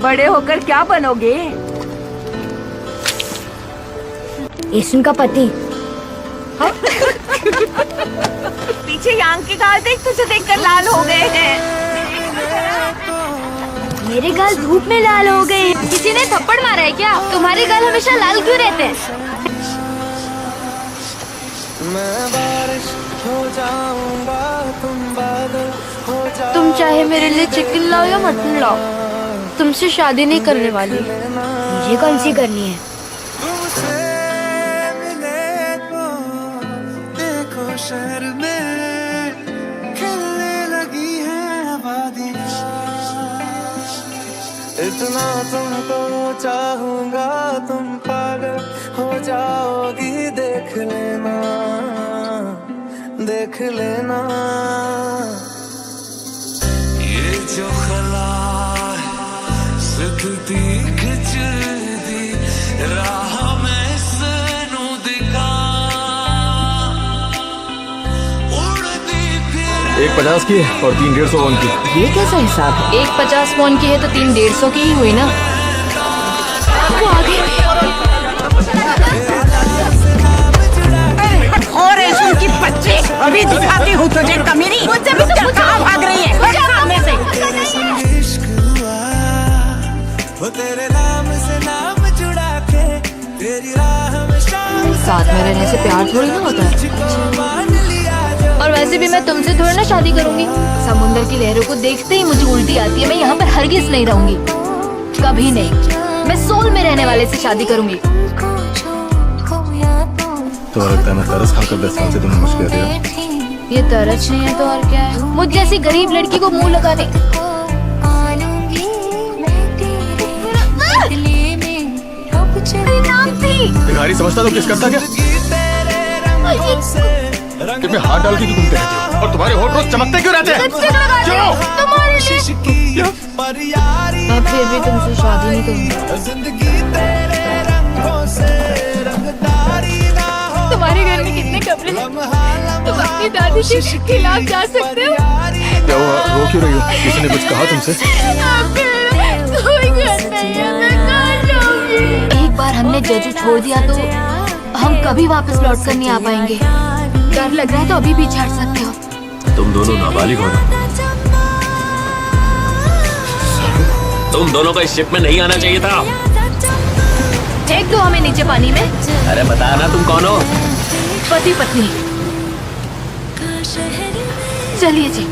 बड़े होकर क्या बनोगे? एसन का पति। पीछे यांग के गाल देख, तुझे देखकर लाल हो गए हैं। मेरे गाल धूप में लाल हो गए। किसी ने थप्पड़ मारा है क्या? तुम्हारे गाल हमेशा लाल क्यों रहते हैं? मैं बारिश हो जाऊंगा, तुम बादल हो जाओ। तुम चाहे मेरे लिए चिकन लाओ या मटन लाओ, तुमसे शादी नहीं करने वाली। मुझे कौन सी करनी है? तुमसे मिले तो देखो शहर में खिलने लगी है आबादियाँ। इतना तुमको चाहूंगा, तुम पागल हो जाओगी। देख लेना, देख लेना। ये जो खला सिद्धि खिचदी राह में सनू दिखा उड़ती फिर। एक 50 की और 3 150 वॉन की। ये कैसा हिसाब है? एक 50 वॉन की है तो 3 150 की ही हुई ना। वो आ गई। और ऐसी की बच्चे अभी दिखाती हूँ तुझे कमीनी। मुझसे भी तो कहाँ भाग रही है? सामने से। इश्क हुआ वो तेरे नाम से नाम जुड़ा के तेरी राह में शाम साथ में रहने से प्यार थोड़ी ना होता है। मान लिया जो। और वैसे भी मैं तुमसे थोड़ी ना शादी करूंगी। समुद्र की लहरों को देखते ही मुझे उल्टी आती है। मैं यहाँ पर हरगिज नहीं रहूंगी, कभी नहीं। मैं सोल में रहने वाले से शादी करूंगी। तो लगता है मैं तरस खाकर 10 साल से तुम्हें मुझ कह दिया। ये तरस नहीं है तो और क्या है? मुझ जैसी गरीब लड़की को मुंह लगाने। भिखारी समझता तो किस करता क्या? कि मैं हाथ डाल के क्यों घूमते रहते हो? और तुम्हारे होठ रोज चमकते क्यों रहते हैं? क्यों? मैं फिर भी तुमसे शादी नहीं करूंगी। जिंदगी तेरे रंगों से रंगदारी ना हो। तुम्हारे घर में कितने कपड़े हैं? तुम अपनी दादी के खिलाफ जा सकते हो। क्या हुआ? रो क्यों रही हो? किसी ने कुछ कहा तुमसे? कोई घर नहीं है, मैं कहाँ जाऊंगी? एक बार हमने जजू छोड़ दिया तो हम कभी वापस लौट कर नहीं आ पाएंगे। डर लग रहा है तो अभी भी छड़ सकते हो। तुम दोनों नाबालिग हो ना? तुम दोनों को इस शिप में नहीं आना चाहिए था। फेंक दो हमें नीचे पानी में। अरे बता ना तुम कौन हो? पति पत्नी। चलिए जी।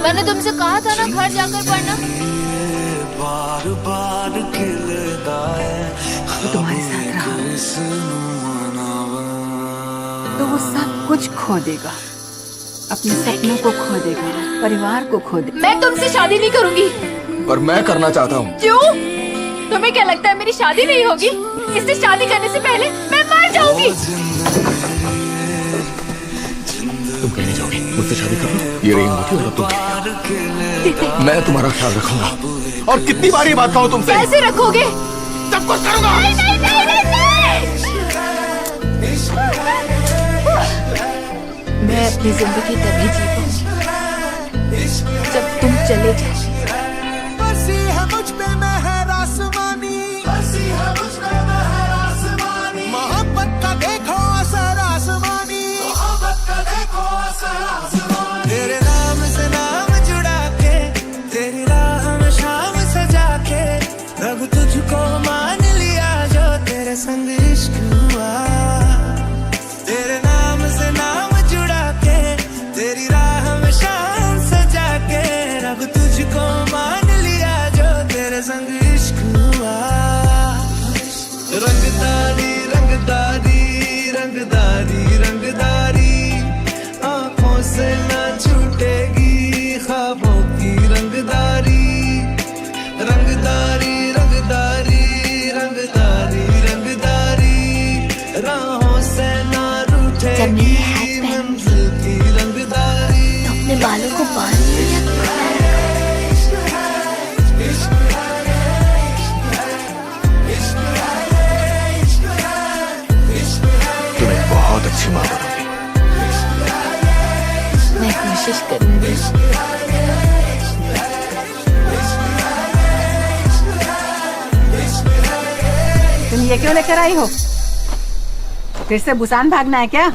मैंने तुमसे कहा था ना घर जाकर पढ़ना। बार बार खिलता है वो तुम्हारे साथ रहा तो वो सब कुछ खो देगा। अपने सपनों को खो देगा, परिवार को खो देगा। मैं तुमसे शादी नहीं करूंगी। पर मैं करना चाहता हूँ। क्यों? तुम्हें क्या लगता है मेरी शादी नहीं होगी? इससे शादी करने से पहले मैं मर जाऊंगी। तुम कहीं नहीं जाओगी, मुझसे शादी कर लो। ये रिंग होगी और तुम। मैं तुम्हारा ख्याल रखूंगा। और कितनी बार ये बात कहूँ तुमसे? कैसे रखोगे? सब कुछ करूंगा। नहीं, नहीं, नहीं, नहीं, नहीं। मैं अपनी जिंदगी तभी जी पाऊंगी जब तुम चले जाओ। बसी है मुझ पे मेहर आसमानी, बसी है मुझ पे मेहर आसमानी। मोहब्बत का देखो असर आसमानी, मोहब्बत का देखो असर आसमानी। तेरे नाम से नाम जुड़ा के तेरी राह में शाम सजा के रब तुझको मान लिया जो तेरे संग इश्क हुआ। तेरे नाम से नाम जुड़ा के तेरी राह में शाम सजा के रब तुझको मान लिया जो तेरे संग इश्क हुआ। रंगदारी रंगदारी रंगदारी रंगदारी आंखों से ना छूटेगी ख्वाबों की रंगदारी। रंगदारी रंगदारी रंगदारी रंगदारी राहों से ना रूठेगी मंजिल की रंगदारी। अपने बालों को बांध लिया। तुम्हें बहुत अच्छी माँ बनोगी। मैं खुश कोशिश करूंगी। तुम ये क्यों लेकर आई हो? फिर से बुसान भागना है क्या?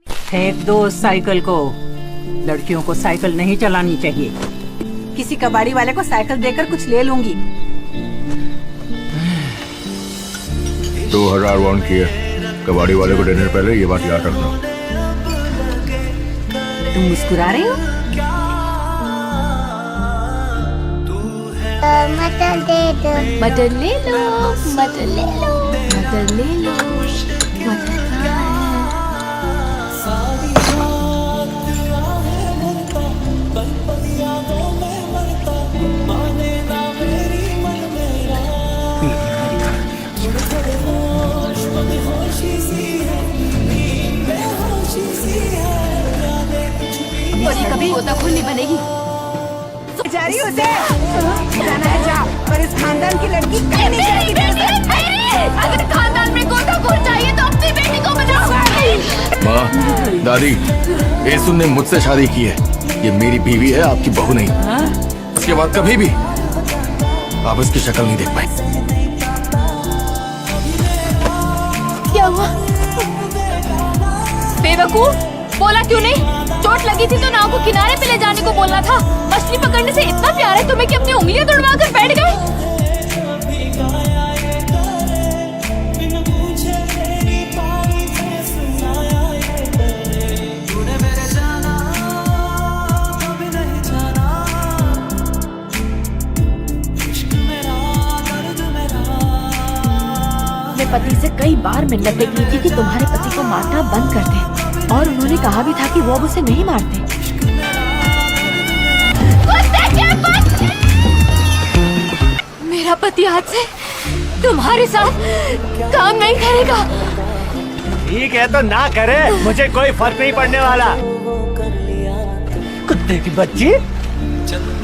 फेंक दो उस साइकिल को। लड़कियों को साइकिल नहीं चलानी चाहिए। किसी कबाड़ी वाले को साइकिल देकर कुछ ले लूंगी। 2000 वॉन किए। कबाड़ी वाले को देने से पहले ये बात याद रखना। तुम मुस्कुरा रही हो? मटर दे दो। मटर ले लो, मटर ले लो, मटर ले लो, मटर कभी गोताखोर नहीं बनेगी। जा रही हो जाना है जा, पर इस खानदान की लड़की कहीं नहीं जाएगी। अगर खानदान में गोताखोर चाहिए तो अपनी बेटी को बचाओ। माँ, दादी, येसुन ने मुझसे शादी की है। ये मेरी बीवी है, आपकी बहू नहीं। उसके बाद कभी भी आप इसकी शक्ल नहीं देख पाए। क्या हुआ? बेवकूफ, बोला क्यों नहीं? चोट लगी थी तो नाव को किनारे पे ले जाने को बोलना था। मछली पकड़ने से इतना प्यार है तुम्हें कि अपनी उंगलियां तुड़वा कर बैठ गए। मैं पति से कई बार मिन्नतें की थी कि तुम्हारे पति को मारना बंद कर दे, और उन्होंने कहा भी था कि वो अब उसे नहीं मारते। मेरा पति आज से तुम्हारे साथ काम नहीं करेगा। ठीक है तो ना करे, मुझे कोई फर्क नहीं पड़ने वाला। कुत्ते की बच्ची,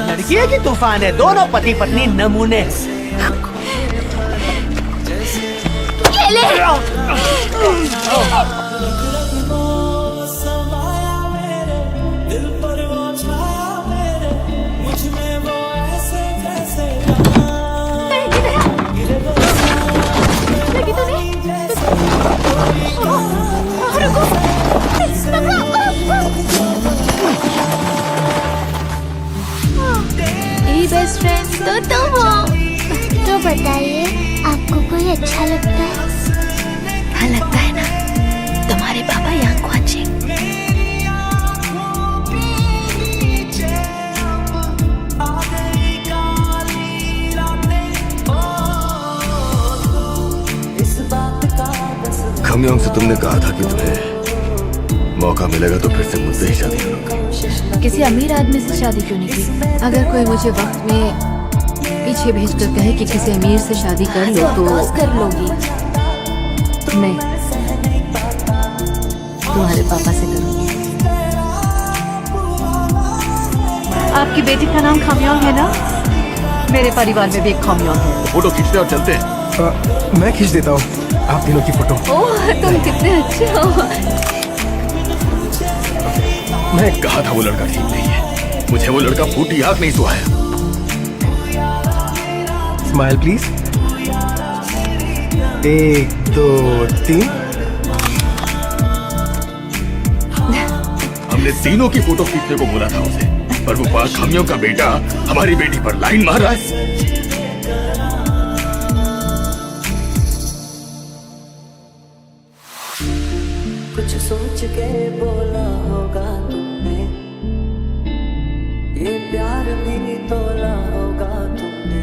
लड़की है कि तूफान है? दोनों पति पत्नी नमूने। ये ले। बेस्ट फ्रेंड तो तुम हो। तो बताइए, आपको कोई अच्छा लगता है? हाँ लगता है ना, तुम्हारे पापा यहाँ वाचिंग। खमयोंग से तुमने कहा था कि तुम्हें मौका मिलेगा तो फिर से मुझसे ही शादी करोगे। किसी अमीर आदमी से शादी क्यों नहीं की? अगर कोई मुझे वक्त में पीछे भेजकर कहे कि किसी अमीर से शादी कर लो तो कर लोगी। नहीं, तुम्हारे पापा से करूंगी। आपकी बेटी का नाम खमयोंग है ना? मेरे परिवार में भी एक खमयोंग है। फोटो खींचते और चलते हैं। मैं खींच देता हूँ आप तीनों की फोटो। ओह, तुम कितने अच्छे हो। मैं कहा था वो लड़का ठीक नहीं है। मुझे वो लड़का फूटी आंख नहीं सुहाया। Smile please. 1 2 3। हमने तीनों की फोटो खींचने को बोला था उसे, पर वो पास खमियों का बेटा हमारी बेटी पर लाइन मार रहा है। कुछ सोच के बोला होगा तुमने, ये प्यार भी तोला होगा तुमने।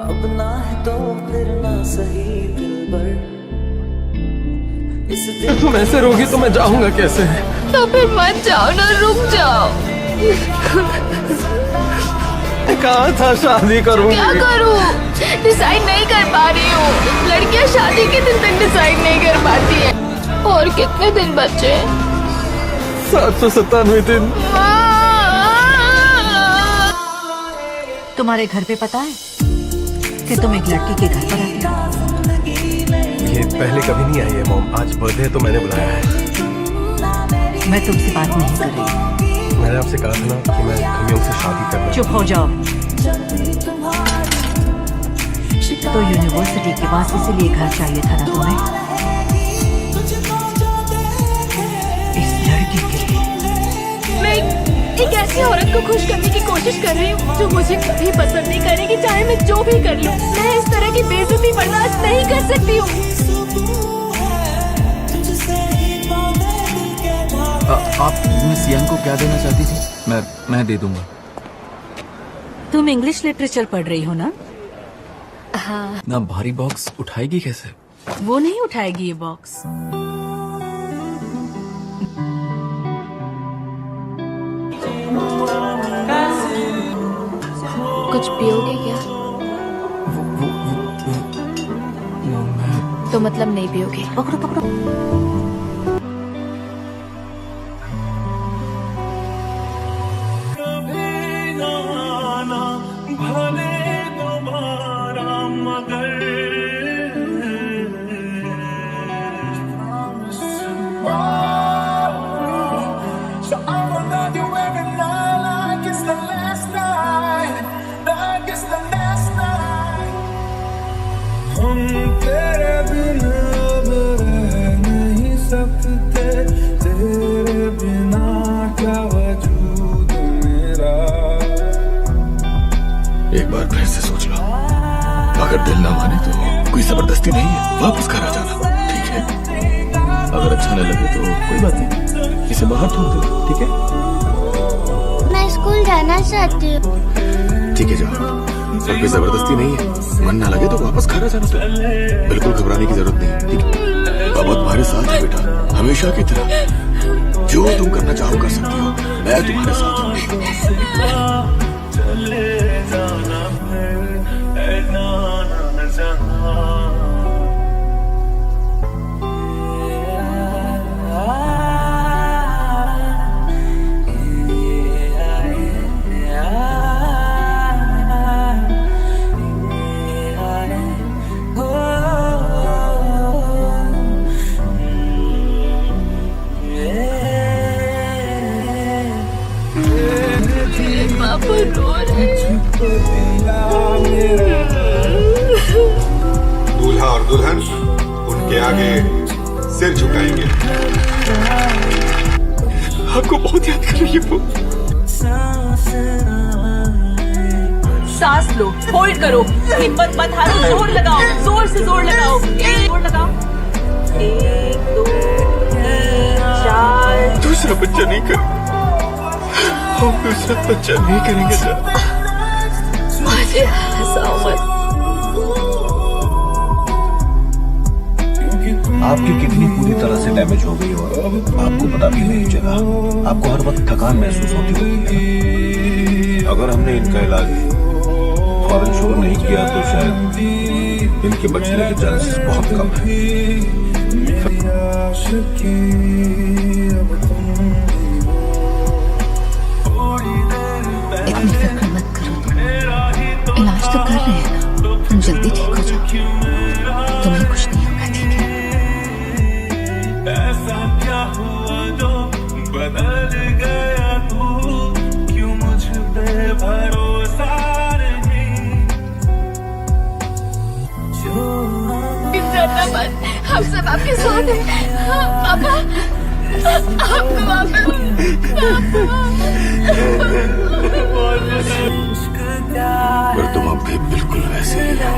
अब ना है तो फिर ना सही दिलबर। इस दिल तुम ऐसे रोगी तो मैं जाऊंगा कैसे? तो फिर मत जाओ ना, रुक जाओ। कहा था शादी करूंगी। क्या करूं? डिसाइड नहीं कर पा रही हूँ। लड़कियां शादी के दिन तक डिसाइड नहीं कर पाती है। और कितने दिन बचे? 797 दिन। तुम्हारे घर पे पता है कि तुम एक लड़की के घर पर आते हो? ये पहले कभी नहीं आई है मॉम, आज बर्थडे है तो मैंने बुलाया है। मैं तुमसे बात नहीं कर रही। मैंने आपसे कहा था ना कि मैं खमियों से शादी करना। चुप हो जाओ। तो यूनिवर्सिटी के पास इसीलिए घर चाहिए था ना तुम्हें, इस लड़की के लिए। मैं एक ऐसी औरत को खुश करने की कोशिश कर रही हूँ जो मुझे कभी पसंद नहीं करेगी, चाहे मैं जो भी कर लूँ। मैं इस तरह की बेइज्जती बर्दाश्त नहीं कर सकती हूँ। आप मिस यंग को क्या देना चाहती थी? मैं दे दूंगा। तुम इंग्लिश लिटरेचर पढ़ रही हो ना? हाँ। ना भारी बॉक्स उठाएगी कैसे? वो नहीं उठाएगी ये बॉक्स। कुछ पियोगे क्या? तो मतलब नहीं पियोगे? पकड़ो पकड़ो। तेरे बिना अब रह नहीं सकते, तेरे बिना क्या वजूद मेरा। एक बार फिर से सोच लो, अगर दिल ना माने तो कोई जबरदस्ती नहीं है, वापस घर आ जाना, ठीक है? अगर अच्छा न लगे तो कोई बात नहीं, इसे बाहर थोड़ दो, ठीक है? मैं स्कूल जाना चाहती हूँ। ठीक है जाओ, अब कोई जबरदस्ती नहीं है, मन ना लगे तो वापस घर आ जाना। तो बिल्कुल घबराने की जरूरत नहीं, ठीक है? बाबा तुम्हारे साथ है बेटा, हमेशा की तरह। जो तुम करना चाहो कर सकती हो, मैं तुम्हारे साथ हूँ। पापा रो रहे हैं। दूल्हा और दुल्हन उनके आगे सिर झुकाएंगे। आपको बहुत याद कर रही है वो। सांस लो, होल्ड करो, हिम्मत मत हारो, जोर लगाओ, जोर से जोर लगाओ, जोर लगाओ। 1 2 3 4। दूसरा बच्चा नहीं कर, हम दूसरा बच्चा नहीं करेंगे सर। मुझे हंसाओ मत। आपकी किडनी पूरी तरह से डैमेज हो गई और आपको पता भी नहीं चला। आपको हर वक्त थकान महसूस होती होगी। अगर हमने इनका इलाज फौरन शुरू नहीं किया तो शायद इनके बचने के चांसेस बहुत कम हैं। इतनी फिक्र मत करो, इलाज तो कर रहे हैं ना, तुम जल्दी ठीक हो जाओ, तुम्हें कुछ नहीं होगा, ठीक है? ऐसा क्या हुआ जो बदल गया तू, क्यों मुझ पे भरोसा नहीं। डरना मत, हम सब आपके साथ हैं। हाँ, पापा, आपको वापस पर तुम अब भी बिल्कुल वैसे ही हो।